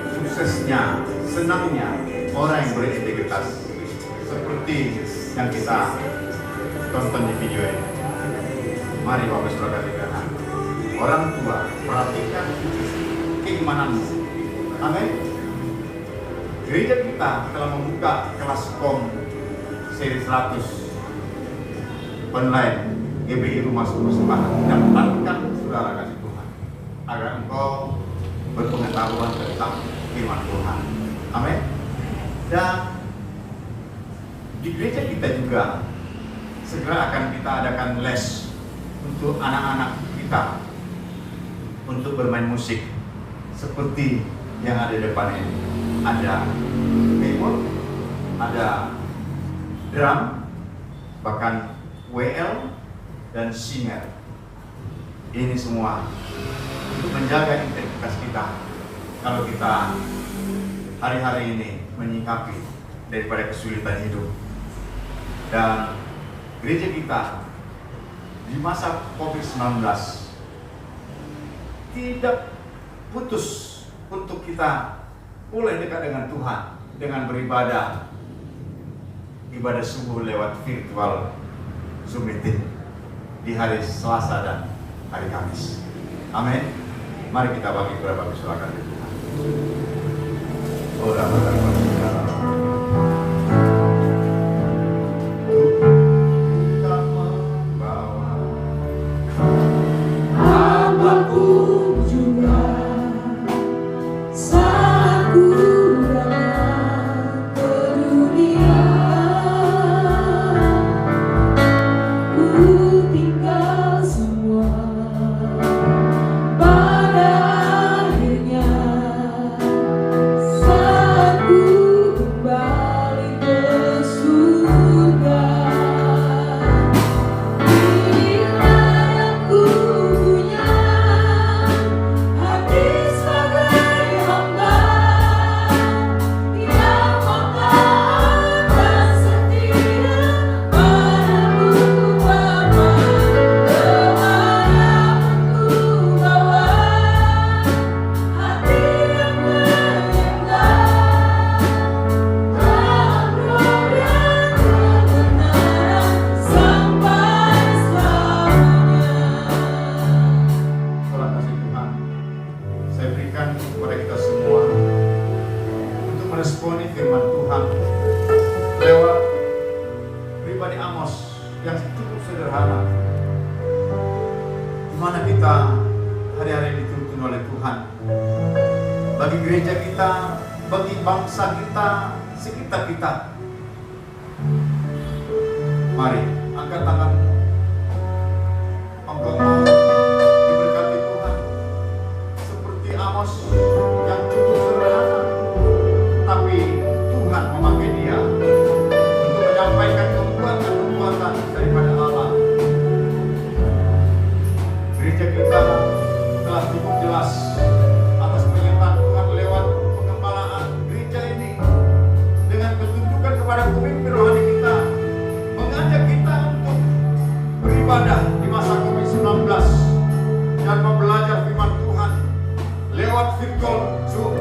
suksesnya, senangnya orang yang berintegritas seperti yang kita tonton di video ini. Mari Bapak Ibu kasih Tuhan. Orang tua, perhatikan keimananmu. Amin. Gereja kita telah membuka kelas kom seri 100 online GBI Rumah Persembahan. Daftarkan saudara kasih Tuhan agar engkau berpengetahuan tentang firman Tuhan. Amin. Dan di gereja kita juga segera akan kita adakan les untuk anak-anak kita untuk bermain musik seperti yang ada di depan ini. Ada keyboard, ada drum, bahkan WL dan singer. Ini semua untuk menjaga integritas kita kalau kita hari-hari ini menyikapi daripada kesulitan hidup. Dan gereja kita di masa COVID-19 tidak putus untuk kita boleh dekat dengan Tuhan dengan beribadah, ibadah subuh lewat virtual Zoom meeting di hari Selasa dan hari Kamis. Amin. Mari kita bagi kepada Bapak silakan Tuhan. Oh, apapun juga saat ku datang firman Tuhan lewat pribadi Amos yang cukup sederhana, di mana kita hari-hari dituntun oleh Tuhan bagi gereja kita, bagi bangsa kita, sekitar kita. Mari angkat tangan. Engkau mau diberkati Tuhan seperti Amos yang cukup sederhana, tapi Tuhan memakai dia untuk menyampaikan kekuatan daripada Allah. Gereja kita telah cukup jelas atas penyertaan Tuhan lewat pengembalaan gereja ini dengan ketunjukan kepada pemimpin rohani kita, mengajak kita untuk beribadah di masa COVID-19 dan membelajar firman Tuhan lewat virtual Zoom.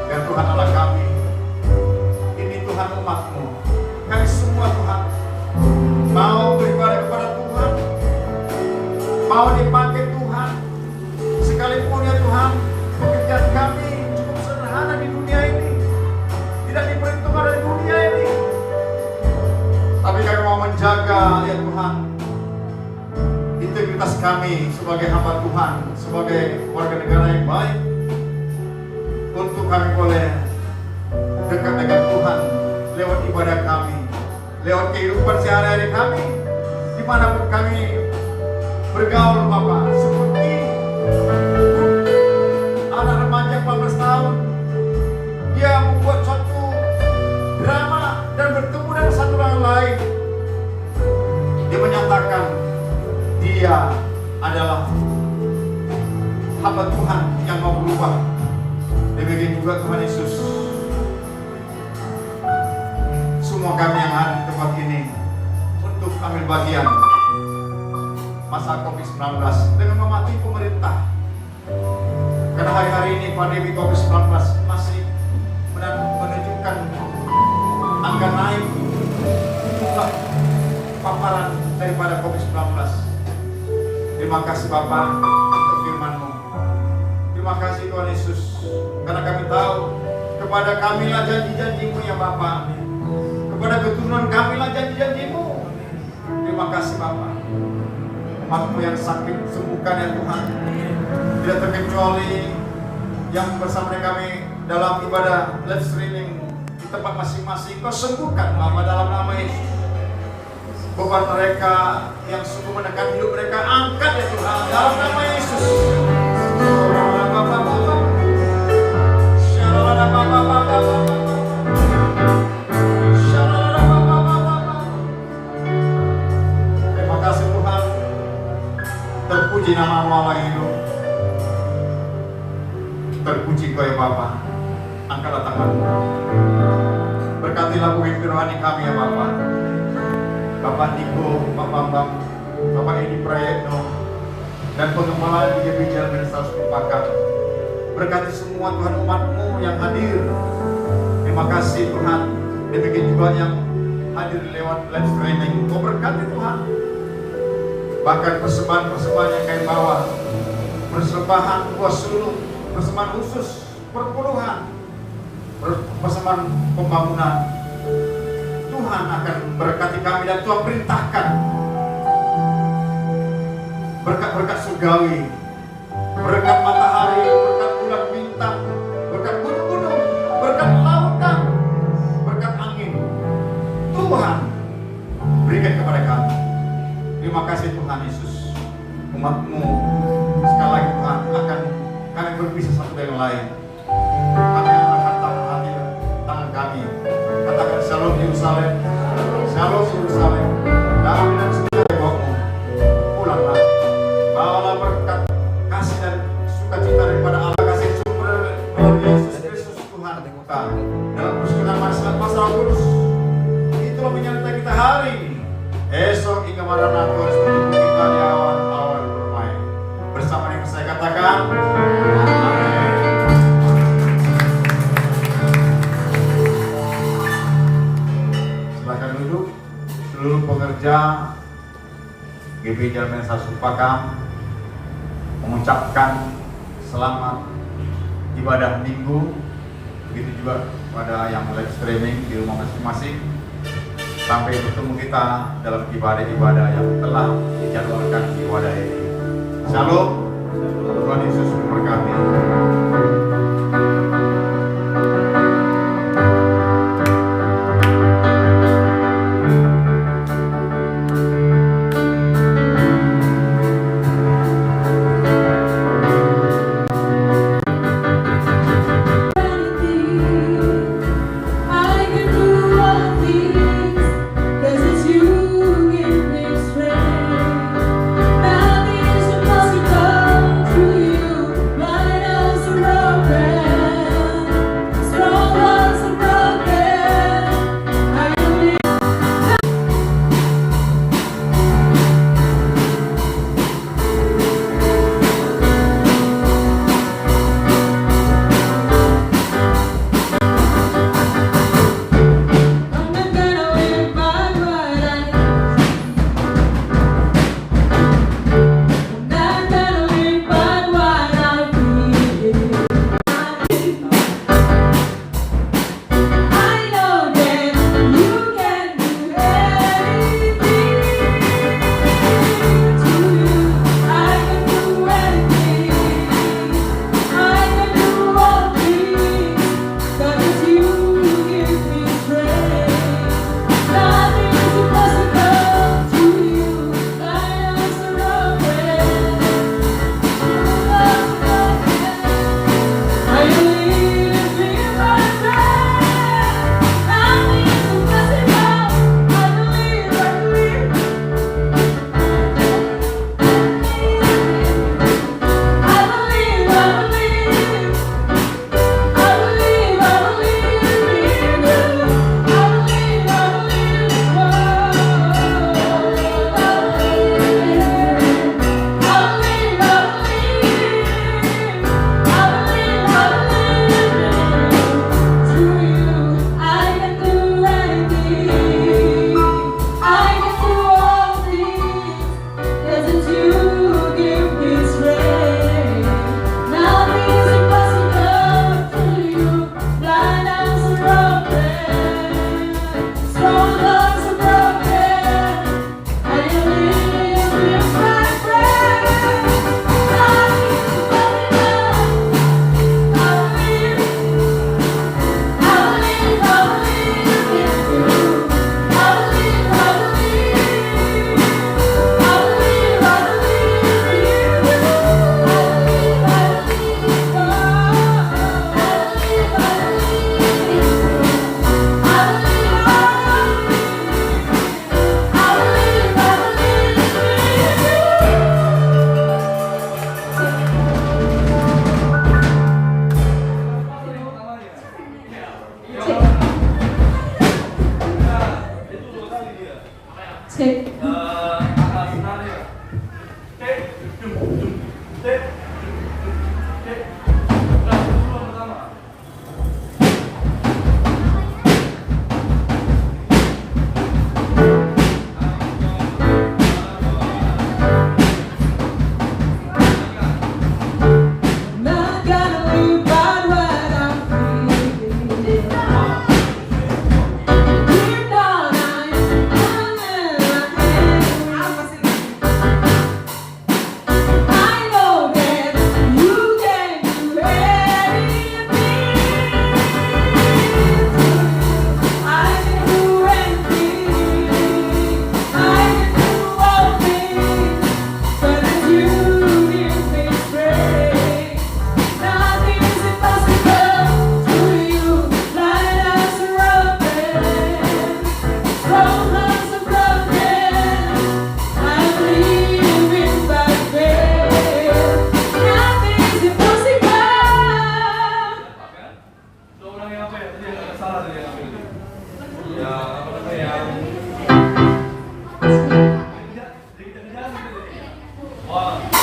Dan Tuhan Allah kami, ini Tuhan umat-Mu, kami semua Tuhan mau beribadah kepada Tuhan, mau dipakai Tuhan, sekalipun ya Tuhan pekerjaan kami cukup sederhana di dunia ini, tidak diperhitungkan dari dunia ini, tapi kami mau menjaga ya Tuhan integritas kami sebagai hamba Tuhan, sebagai warga negara yang baik, untuk kami boleh dekat dengan Tuhan lewat ibadah kami, lewat kehidupan sehari-hari kami, dimanapun kami bergaul Bapak. Seperti anak remaja 14 tahun, dia membuat suatu drama dan bertemu dengan satu orang lain. Dia menyatakan dia adalah hamba Tuhan yang mau berubah. Demikian juga Tuhan Yesus. Semua kami yang ada di tempat ini untuk ambil bagian masa COVID-19 dengan mematuhi pemerintah. Karena hari-hari ini pandemi COVID-19 masih menunjukkan angka naik jumlah paparan daripada COVID-19. Terima kasih Bapak untuk firman-Mu. Terima kasih Tuhan Yesus, karena kami tahu kepada kamilah janji-janji-Mu ya Bapak, kepada keturunan kamilah janji-janji-Mu. Terima kasih Bapak. Umat-Mu yang sakit sembuhkan ya Tuhan, tidak terkecuali yang bersama dengan kami dalam ibadah live streaming di tempat masing-masing. Kau sembuhkan Bapak dalam nama Yesus. Beban mereka yang sungguh menekan hidup mereka, angkat ya Tuhan dalam nama Yesus. Terima kasih Tuhan. Terpuji nama Allah yang hidup. Terpuji Kau ya Bapa. Angkatlah tanganmu. Berkatilah pemimpin rohani kami ya Bapa. Bapak Niko, Pak Bambang, Bapak Edi Prayetno, dan pengembala di GPJ Almenistas Pupakam. Berkati semua Tuhan umat-Mu yang hadir. Terima kasih Tuhan. Demikian juga yang hadir lewat live streaming. Kau berkati Tuhan. Bahkan persembahan-persembahan yang kami bawa, persembahan buah sulung, persembahan khusus, perpuluhan, persembahan pembangunan, Tuhan akan berkati kami dan Tuhan perintahkan berkat-berkat surgawi, berkat matahari, berkat bulan bintang, berkat gunung-gunung, berkat lautan, berkat angin. Tuhan berikan kepada kami. Terima kasih Tuhan Yesus. Umat-Mu sekali lagi Tuhan akan kami berpisah satu dengan lain. Kami akan tangan kami. Katakan Shalom Yerusalem, Shalom Yerusalem. Damai dan sejahtera bawamu. Pulanglah, bawalah berkat, kasih dan sukacita daripada Allah, kasih sumber melalui Yesus Kristus Tuhan kita. Dalam persekutuan masalah Kudus, itulah menyertai kita hari ini. Esok hingga Maranatha harus menjemput kita di awan-awan permai. Bersama dengan saya katakan, Amin. Silakan duduk. Seluruh pekerja GPJ Almenistas Pupakam mengucapkan selamat ibadah minggu begitu juga pada yang live streaming di rumah masing-masing. Sampai bertemu kita dalam ibadah-ibadah yang telah dijadwalkan di wadah ini. Shalom, Tuhan Yesus memberkati. One.